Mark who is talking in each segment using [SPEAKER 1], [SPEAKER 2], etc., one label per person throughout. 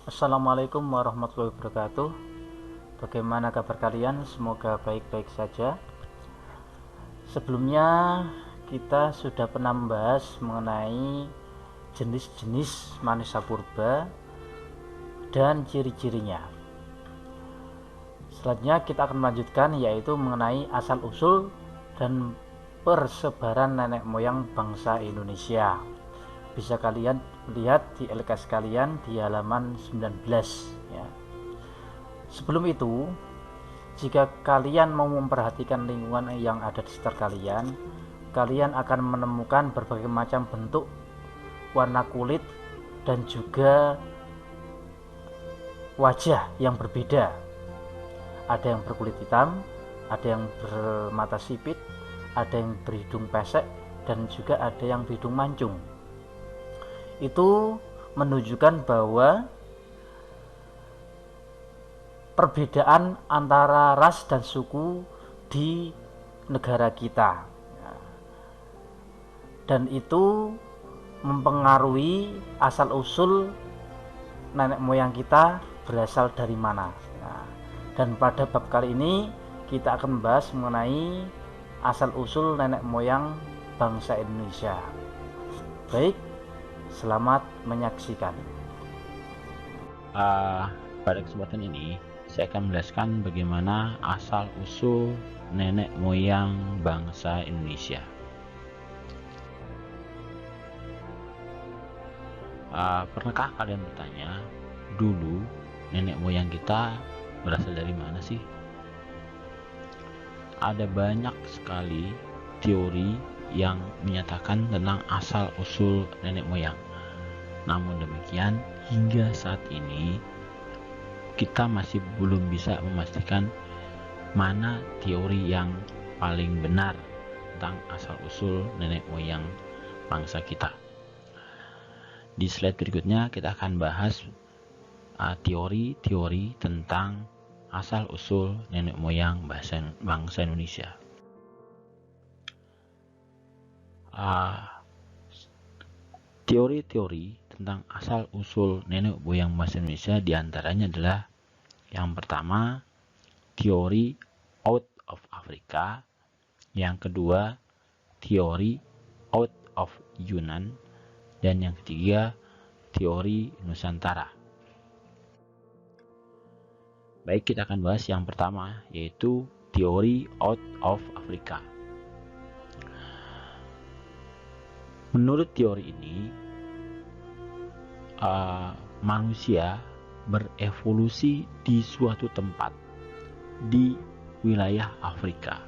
[SPEAKER 1] Assalamualaikum warahmatullahi wabarakatuh. Bagaimana kabar kalian? Semoga baik-baik saja. Sebelumnya kita sudah pernah membahas mengenai jenis-jenis manusia purba dan ciri-cirinya. Selanjutnya kita akan melanjutkan, yaitu mengenai asal-usul dan persebaran nenek moyang bangsa Indonesia. Bisa kalian lihat di LKS kalian di halaman 19 ya. Sebelum itu, jika kalian mau memperhatikan lingkungan yang ada di sekitar kalian, kalian akan menemukan berbagai macam bentuk, warna kulit, dan juga wajah yang berbeda. Ada yang berkulit hitam, ada yang bermata sipit, ada yang berhidung pesek, dan juga ada yang berhidung mancung. Itu menunjukkan bahwa perbedaan antara ras dan suku di negara kita, dan itu mempengaruhi asal usul nenek moyang kita berasal dari mana. Dan pada bab kali ini kita akan membahas mengenai asal usul nenek moyang bangsa Indonesia. Baik, selamat menyaksikan.
[SPEAKER 2] Pada kesempatan ini saya akan menjelaskan bagaimana asal-usul nenek moyang bangsa Indonesia. Pernahkah kalian bertanya, dulu nenek moyang kita berasal dari mana sih? Ada banyak sekali teori yang menyatakan tentang asal-usul nenek moyang. Namun demikian, hingga saat ini kita masih belum bisa memastikan mana teori yang paling benar tentang asal-usul nenek moyang bangsa kita. Di slide berikutnya kita akan bahas teori-teori tentang asal-usul nenek moyang bangsa Indonesia. Teori-teori tentang asal-usul nenek moyang bangsa Indonesia diantaranya adalah yang pertama, teori out of Africa, yang kedua, teori out of Yunan, dan yang ketiga, teori Nusantara. Baik, kita akan bahas yang pertama, yaitu teori out of Africa. Menurut teori ini, manusia berevolusi di suatu tempat di wilayah Afrika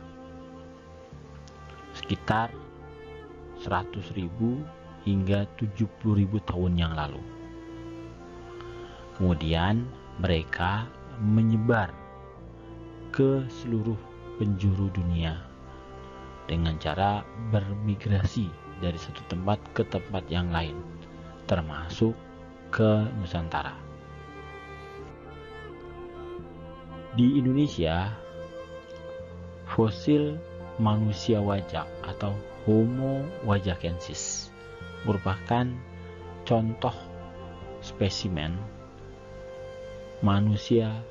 [SPEAKER 2] sekitar 100.000 hingga 70.000 tahun yang lalu. Kemudian mereka menyebar ke seluruh penjuru dunia dengan cara bermigrasi dari satu tempat ke tempat yang lain, termasuk ke Nusantara. Di Indonesia, fosil manusia wajak atau Homo wajakensis merupakan contoh spesimen manusia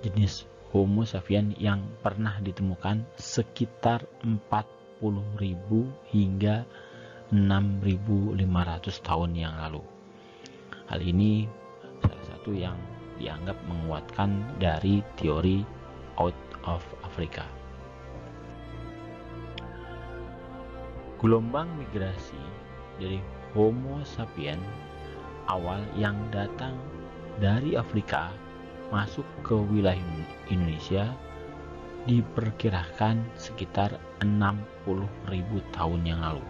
[SPEAKER 2] jenis Homo sapiens yang pernah ditemukan sekitar 40.000 hingga 6.500 tahun yang lalu. Hal ini salah satu yang dianggap menguatkan dari teori out of Africa. Gelombang migrasi dari Homo sapiens awal yang datang dari Afrika masuk ke wilayah Indonesia diperkirakan sekitar 60.000 tahun yang lalu.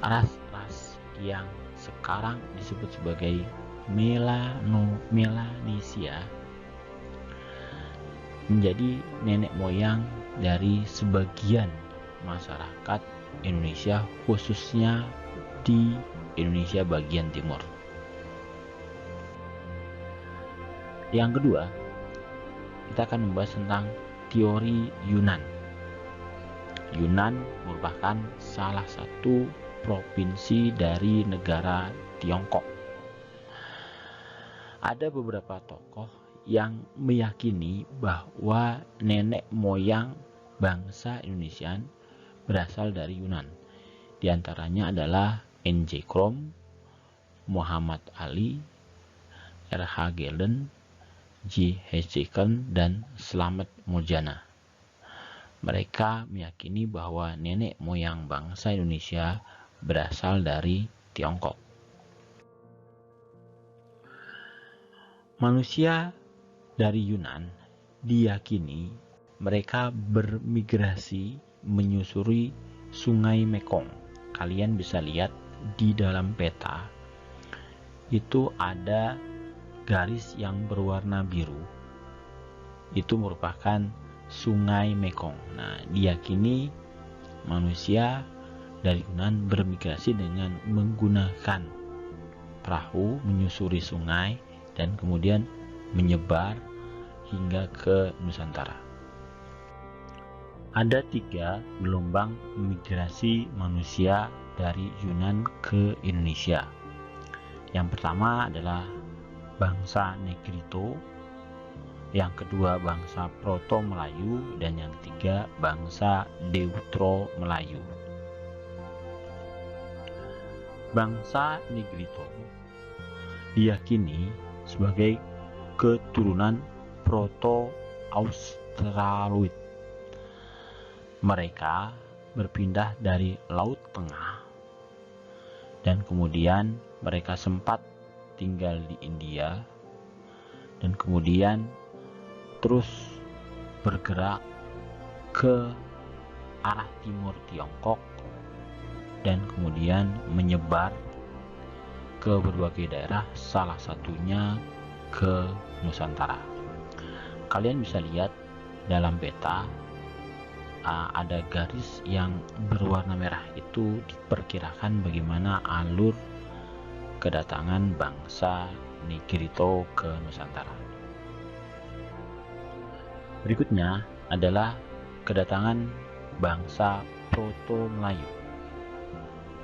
[SPEAKER 2] Ras-ras yang sekarang disebut sebagai Melanesia menjadi nenek moyang dari sebagian masyarakat Indonesia, khususnya di Indonesia bagian timur. Yang kedua, kita akan membahas tentang teori Yunan. Yunan merupakan salah satu provinsi dari negara Tiongkok. Ada beberapa tokoh yang meyakini bahwa nenek moyang bangsa Indonesia berasal dari Yunan. Di antaranya adalah N.J. Krom, Muhammad Ali, R.H. Gelen, J. Hezekiel, dan Slamet Muljana. Mereka meyakini bahwa nenek moyang bangsa Indonesia berasal dari Tiongkok. Manusia dari Yunan diyakini mereka bermigrasi menyusuri Sungai Mekong. Kalian bisa lihat di dalam peta itu ada garis yang berwarna biru. Itu merupakan Sungai Mekong. Nah, diyakini manusia dari Yunan bermigrasi dengan menggunakan perahu menyusuri sungai dan kemudian menyebar hingga ke Nusantara. Ada 3 gelombang migrasi manusia dari Yunan ke Indonesia. Yang pertama adalah bangsa Negrito, yang kedua bangsa Proto Melayu, dan yang ketiga bangsa Deutero Melayu. Bangsa Negrito diyakini sebagai keturunan Proto-Australoid. Mereka berpindah dari Laut Tengah dan kemudian mereka sempat tinggal di India dan kemudian terus bergerak ke arah timur Tiongkok dan kemudian menyebar ke berbagai daerah, salah satunya ke Nusantara. Kalian bisa lihat dalam peta ada garis yang berwarna merah. Itu diperkirakan bagaimana alur kedatangan bangsa Negrito ke Nusantara. Berikutnya adalah kedatangan bangsa Proto Melayu.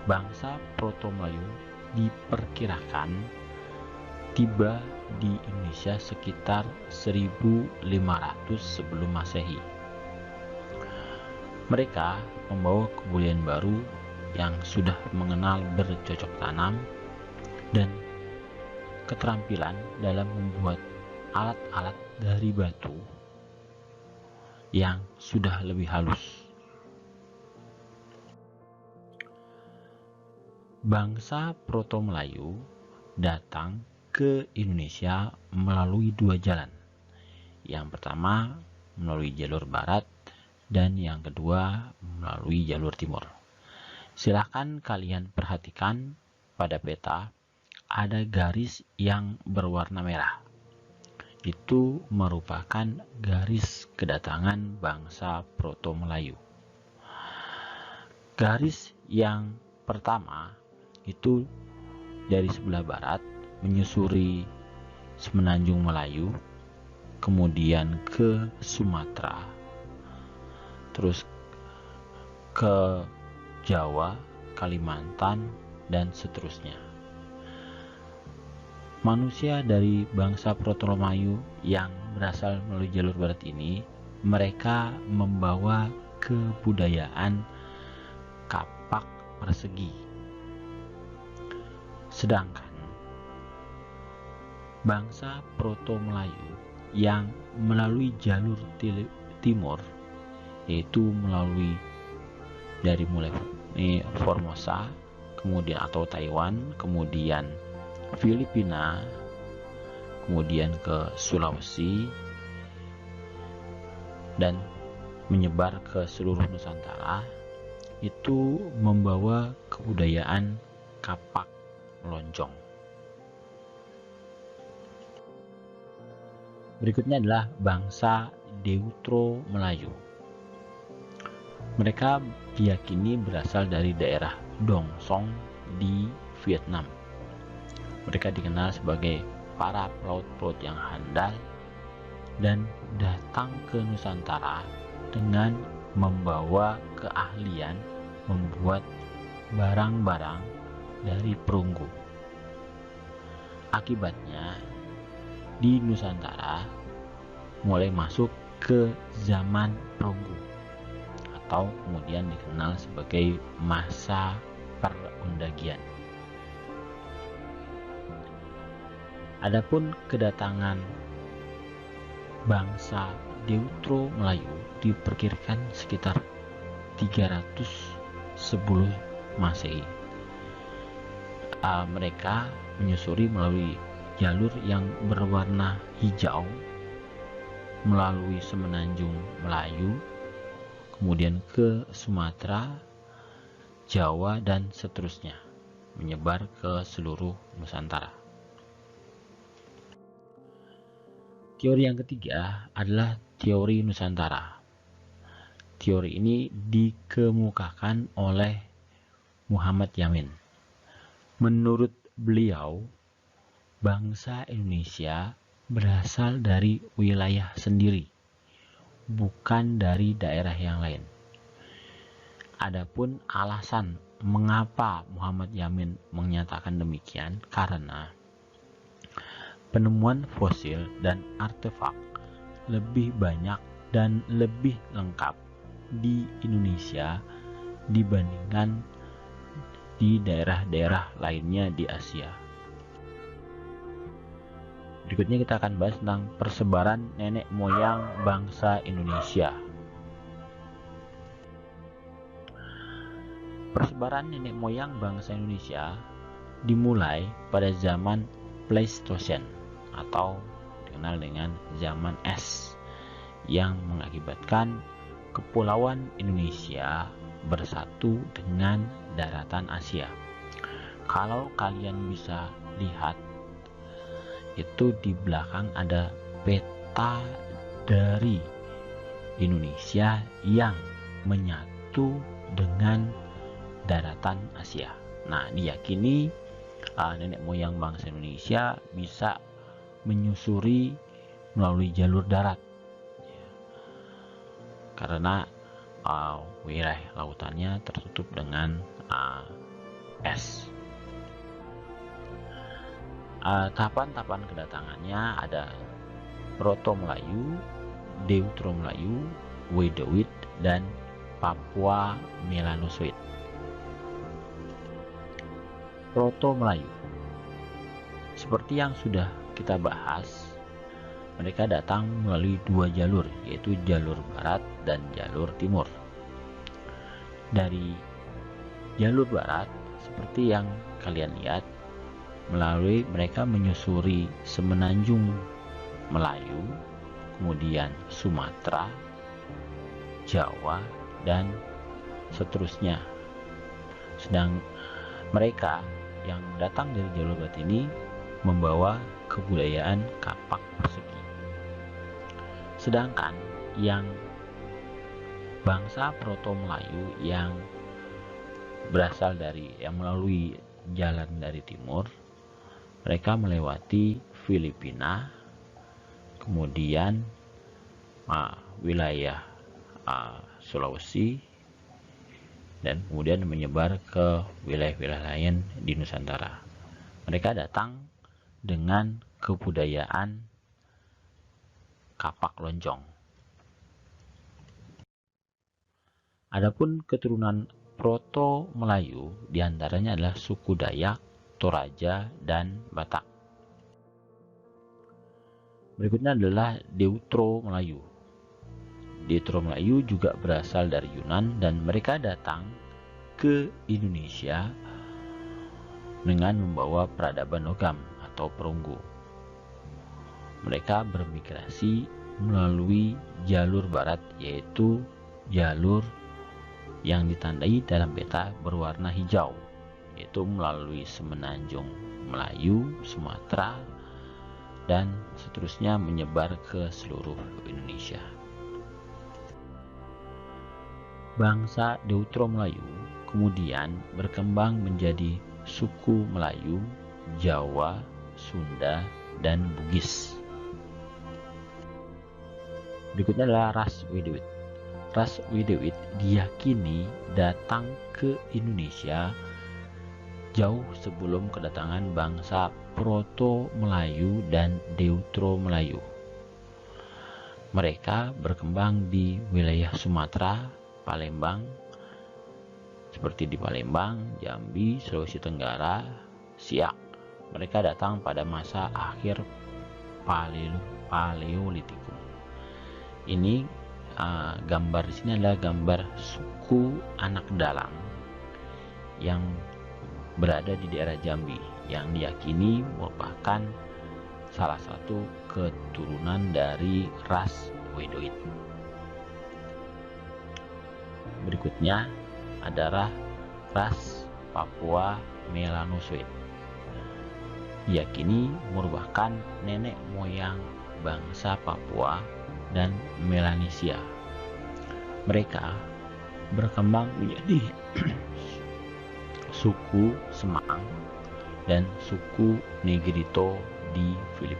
[SPEAKER 2] Bangsa Proto Melayu diperkirakan tiba di Indonesia sekitar 1500 sebelum Masehi. Mereka membawa kebudayaan baru yang sudah mengenal bercocok tanam dan keterampilan dalam membuat alat-alat dari batu yang sudah lebih halus. Bangsa Proto Melayu datang ke Indonesia melalui 2 jalan. Yang pertama melalui jalur barat dan yang kedua melalui jalur timur. Silahkan kalian perhatikan pada peta ada garis yang berwarna merah. Itu merupakan garis kedatangan bangsa Proto Melayu. Garis yang pertama itu dari sebelah barat menyusuri Semenanjung Melayu, kemudian ke Sumatera, terus ke Jawa, Kalimantan, dan seterusnya. Manusia dari bangsa Proto Melayu yang berasal melalui jalur barat ini, mereka membawa kebudayaan kapak persegi. Sedangkan bangsa Proto Melayu yang melalui jalur timur, yaitu melalui dari mulai Formosa, kemudian atau Taiwan, kemudian Filipina, kemudian ke Sulawesi, dan menyebar ke seluruh Nusantara, itu membawa kebudayaan kapak lonjong. Berikutnya adalah bangsa Deutero Melayu. Mereka diyakini berasal dari daerah Dong Song di Vietnam. Mereka dikenal sebagai para pelaut-pelaut yang handal dan datang ke Nusantara dengan membawa keahlian membuat barang-barang dari perunggu. Akibatnya di Nusantara mulai masuk ke zaman perunggu atau kemudian dikenal sebagai masa perundagian. Adapun kedatangan bangsa Deutero Melayu diperkirakan sekitar 300 sebelum Masehi. Mereka menyusuri melalui jalur yang berwarna hijau melalui semenanjung Melayu, kemudian ke Sumatera, Jawa, dan seterusnya, menyebar ke seluruh Nusantara. Teori yang ketiga adalah teori Nusantara. Teori ini dikemukakan oleh Muhammad Yamin. Menurut beliau, bangsa Indonesia berasal dari wilayah sendiri, bukan dari daerah yang lain. Adapun alasan mengapa Muhammad Yamin menyatakan demikian karena penemuan fosil dan artefak lebih banyak dan lebih lengkap di Indonesia dibandingkan di daerah-daerah lainnya di Asia. Berikutnya kita akan bahas tentang persebaran nenek moyang bangsa Indonesia. Persebaran nenek moyang bangsa Indonesia dimulai pada zaman Pleistosen atau dikenal dengan zaman es, yang mengakibatkan kepulauan Indonesia bersatu dengan daratan Asia. Kalau kalian bisa lihat, itu di belakang ada peta dari Indonesia yang menyatu dengan daratan Asia. Nah, diyakini nenek moyang bangsa Indonesia bisa menyusuri melalui jalur darat, karena wilayah lautannya tertutup dengan es. Tahapan-tahapan kedatangannya ada Proto Melayu, Deutero Melayu, Wedowit, dan Papua Melanozoid. Proto Melayu, seperti yang sudah kita bahas, mereka datang melalui dua jalur, yaitu jalur barat dan jalur timur. Dari jalur barat, seperti yang kalian lihat, mereka menyusuri semenanjung Melayu, kemudian Sumatera, Jawa, dan seterusnya. Sedang mereka yang datang dari jalur barat ini membawa kebudayaan kapak persegi. Sedangkan yang bangsa Proto Melayu yang berasal yang melalui jalan dari timur, mereka melewati Filipina, kemudian wilayah Sulawesi, dan kemudian menyebar ke wilayah-wilayah lain di Nusantara. Mereka datang dengan kebudayaan kapak lonjong. Adapun keturunan Proto Melayu diantaranya adalah suku Dayak, Toraja, dan Batak. Berikutnya adalah Deutero Melayu. Deutero Melayu juga berasal dari Yunan dan mereka datang ke Indonesia dengan membawa peradaban logam atau perunggu. Mereka bermigrasi melalui jalur barat, yaitu jalur yang ditandai dalam peta berwarna hijau, yaitu melalui semenanjung Melayu, Sumatera, dan seterusnya menyebar ke seluruh Indonesia. Bangsa Deutero Melayu kemudian berkembang menjadi suku Melayu, Jawa, Sunda, dan Bugis. Berikutnya adalah ras Wedowit. Ras Wedowit diyakini datang ke Indonesia jauh sebelum kedatangan bangsa Proto-Melayu dan Deutero-Melayu. Mereka berkembang di wilayah Sumatera, Palembang, seperti di Palembang, Jambi, Sulawesi Tenggara, Siak. Mereka datang pada masa akhir Paleolitikum. Ini gambar di sini adalah gambar suku anak dalang yang berada di daerah Jambi yang diyakini merupakan salah satu keturunan dari ras Wedoid. Berikutnya adalah ras Papua Melanosoid. Diyakini merupakan nenek moyang bangsa Papua dan Melanesia. Mereka berkembang menjadi suku Semang dan suku Negrito di Filipina.